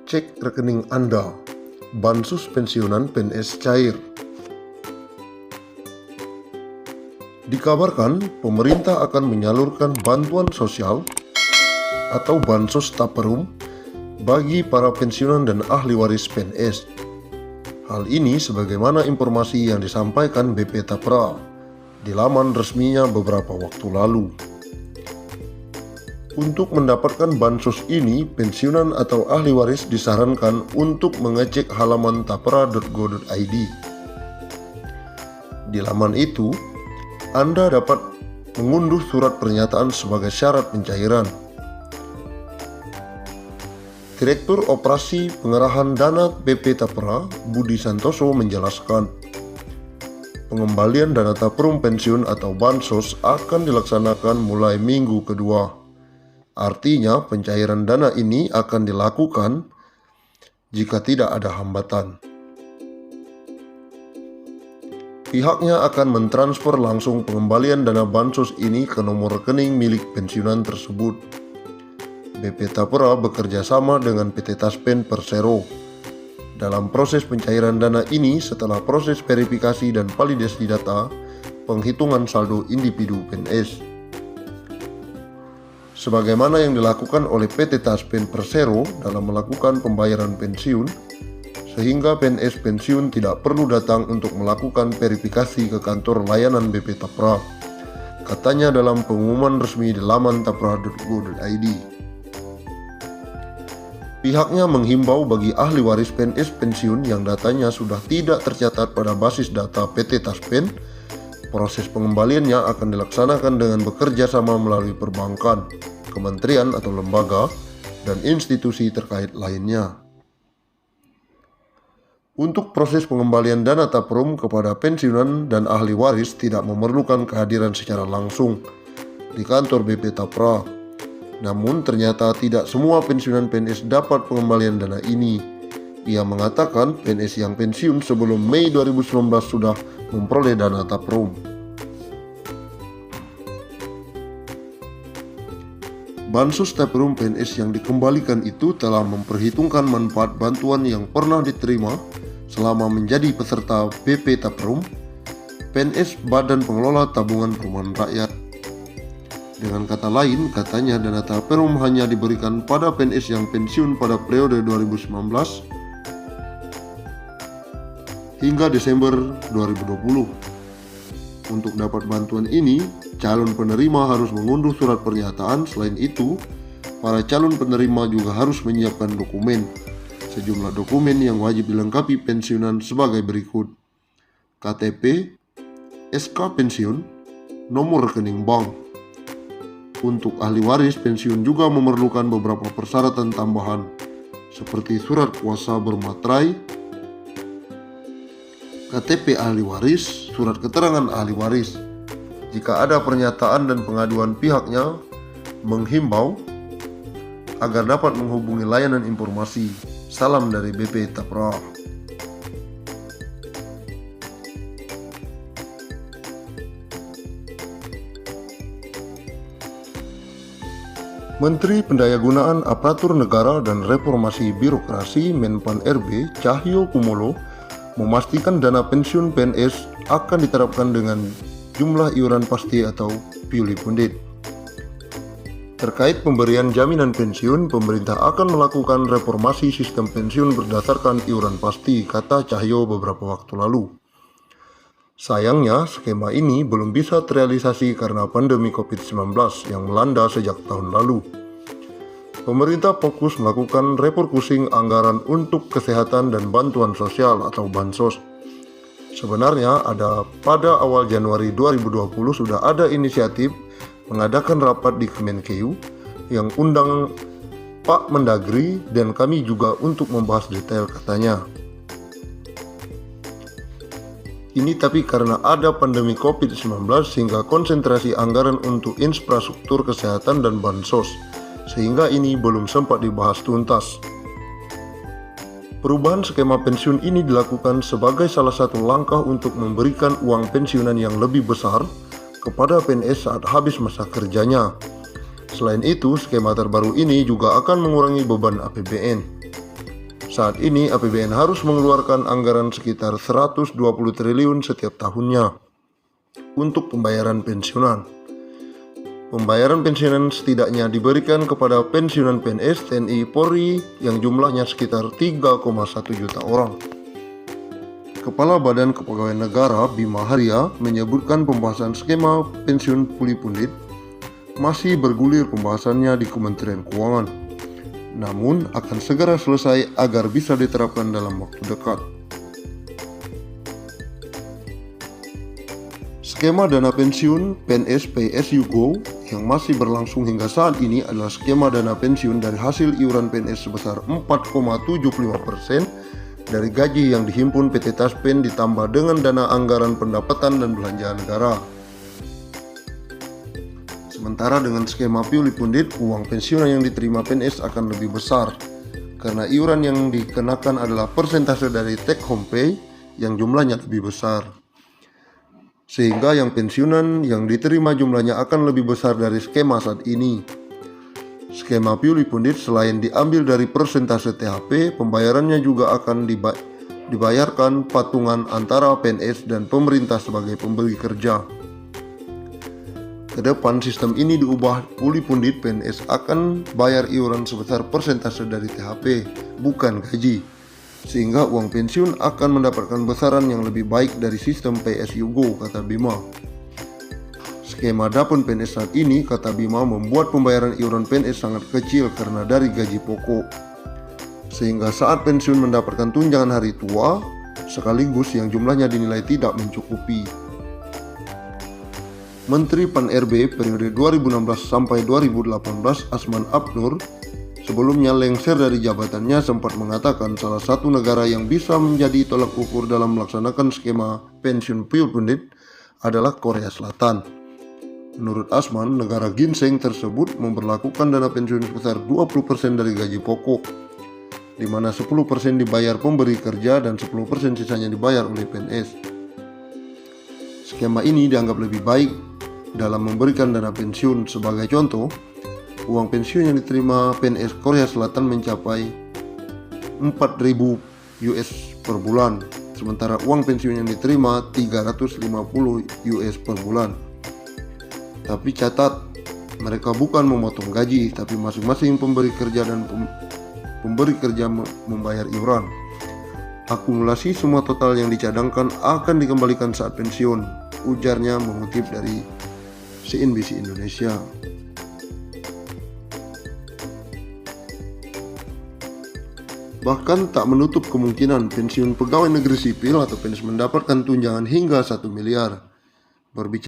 Cek rekening Anda. Bansos pensiunan PNS cair. Dikabarkan pemerintah akan menyalurkan bantuan sosial atau bansos taperum bagi para pensiunan dan ahli waris PNS. Hal ini sebagaimana informasi yang disampaikan BP Tapra di laman resminya beberapa waktu lalu. Untuk mendapatkan bansos ini, pensiunan atau ahli waris disarankan untuk mengecek halaman tapra.go.id. Di laman itu, Anda dapat mengunduh surat pernyataan sebagai syarat pencairan. Direktur Operasi Pengerahan Dana BP Tapra, Budi Santoso menjelaskan, pengembalian dana taperum pensiun atau bansos akan dilaksanakan mulai minggu kedua. Artinya pencairan dana ini akan dilakukan jika tidak ada hambatan. Pihaknya akan mentransfer langsung pengembalian dana bansos ini ke nomor rekening milik pensiunan tersebut. BP Tapra bekerja sama dengan PT Taspen Persero dalam proses pencairan dana ini setelah proses verifikasi dan validasi data penghitungan saldo individu PNS. Sebagaimana yang dilakukan oleh PT Taspen Persero dalam melakukan pembayaran pensiun, sehingga PNS pensiun tidak perlu datang untuk melakukan verifikasi ke kantor layanan BP Tapra, katanya dalam pengumuman resmi di laman tapra.go.id. Pihaknya menghimbau bagi ahli waris PNS pensiun yang datanya sudah tidak tercatat pada basis data PT Taspen, proses pengembaliannya akan dilaksanakan dengan bekerja sama melalui perbankan, kementerian atau lembaga, dan institusi terkait lainnya. Untuk proses pengembalian dana taperum kepada pensiunan dan ahli waris tidak memerlukan kehadiran secara langsung di kantor BP Tapra. Namun ternyata tidak semua pensiunan PNS dapat pengembalian dana ini. Ia mengatakan PNS yang pensiun sebelum Mei 2019 sudah memperoleh dana taperum. Bansos taperum PNS yang dikembalikan itu telah memperhitungkan manfaat bantuan yang pernah diterima selama menjadi peserta BP Taperum, PNS Badan Pengelola Tabungan Perumahan Rakyat. Dengan kata lain, katanya dana taperum hanya diberikan pada PNS yang pensiun pada periode 2019 hingga Desember 2020. Untuk dapat bantuan ini, calon penerima harus mengunduh surat pernyataan. Selain itu, para calon penerima juga harus menyiapkan dokumen. Sejumlah dokumen yang wajib dilengkapi pensiunan sebagai berikut: KTP, SK pensiun, nomor rekening bank. Untuk ahli waris pensiun juga memerlukan beberapa persyaratan tambahan, seperti surat kuasa bermaterai, KTP ahli waris, surat keterangan ahli waris. Jika ada pernyataan dan pengaduan, pihaknya menghimbau agar dapat menghubungi layanan informasi. Salam dari BP Tapra. Menteri Pendayagunaan Aparatur Negara dan Reformasi Birokrasi Menpan RB Cahyo Kumolo memastikan dana pensiun PNS akan diterapkan dengan jumlah iuran pasti atau purely funded. Terkait pemberian jaminan pensiun, pemerintah akan melakukan reformasi sistem pensiun berdasarkan iuran pasti, kata Cahyo beberapa waktu lalu. Sayangnya, skema ini belum bisa terrealisasi karena pandemi COVID-19 yang melanda sejak tahun lalu. Pemerintah fokus melakukan refocusing anggaran untuk kesehatan dan bantuan sosial atau bansos. Sebenarnya pada awal Januari 2020 sudah ada inisiatif mengadakan rapat di Kemenkeu yang undang Pak Mendagri dan kami juga untuk membahas detail, katanya. Ini tapi karena ada pandemi COVID-19 sehingga konsentrasi anggaran untuk infrastruktur kesehatan dan bansos, sehingga ini belum sempat dibahas tuntas. Perubahan skema pensiun ini dilakukan sebagai salah satu langkah untuk memberikan uang pensiunan yang lebih besar kepada PNS saat habis masa kerjanya. Selain itu, skema terbaru ini juga akan mengurangi beban APBN. Saat ini APBN harus mengeluarkan anggaran sekitar 120 triliun setiap tahunnya untuk pembayaran pensiunan. Pembayaran pensiunan setidaknya diberikan kepada pensiunan PNS, TNI, Polri yang jumlahnya sekitar 3,1 juta orang. Kepala Badan Kepegawaian Negara Bima Arya menyebutkan pembahasan skema pensiun puli pundit masih bergulir pembahasannya di Kementerian Keuangan, namun akan segera selesai agar bisa diterapkan dalam waktu dekat. Skema dana pensiun PNS PSU Go yang masih berlangsung hingga saat ini adalah skema dana pensiun dari hasil iuran PNS sebesar 4,75% dari gaji yang dihimpun PT Taspen ditambah dengan dana anggaran pendapatan dan belanja negara. Sementara dengan skema puli pundit, uang pensiunan yang diterima PNS akan lebih besar karena iuran yang dikenakan adalah persentase dari take home pay yang jumlahnya lebih besar. Sehingga yang pensiunan yang diterima jumlahnya akan lebih besar dari skema saat ini. Skema puli pundit selain diambil dari persentase THP, pembayarannya juga akan dibayarkan patungan antara PNS dan pemerintah sebagai pemberi kerja. Kedepan sistem ini diubah, puli pundit PNS akan bayar iuran sebesar persentase dari THP, bukan gaji, sehingga uang pensiun akan mendapatkan besaran yang lebih baik dari sistem PSU Go, kata Bima. Skema Dapun PNS saat ini, kata Bima, membuat pembayaran iuran PNS sangat kecil karena dari gaji pokok, sehingga saat pensiun mendapatkan tunjangan hari tua sekaligus yang jumlahnya dinilai tidak mencukupi. Menteri Pan-RB periode 2016 sampai 2018 Asman Abnur sebelumnya lengser dari jabatannya sempat mengatakan salah satu negara yang bisa menjadi tolak ukur dalam melaksanakan skema pensiun puli pundit adalah Korea Selatan. Menurut Asman, negara ginseng tersebut memberlakukan dana pensiun sebesar 20% dari gaji pokok, di mana 10% dibayar pemberi kerja dan 10% sisanya dibayar oleh PNS. Skema ini dianggap lebih baik dalam memberikan dana pensiun. Sebagai contoh, uang pensiun yang diterima PNS Korea Selatan mencapai 4.000 US per bulan, sementara uang pensiun yang diterima 350 US per bulan. Tapi catat, mereka bukan memotong gaji, tapi masing-masing pemberi kerja dan pemberi kerja membayar iuran. Akumulasi semua total yang dicadangkan akan dikembalikan saat pensiun, ujarnya mengutip dari CNBC Indonesia. Bahkan tak menutup kemungkinan pensiun pegawai negeri sipil atau PNS mendapatkan tunjangan hingga 1 miliar. Berbicara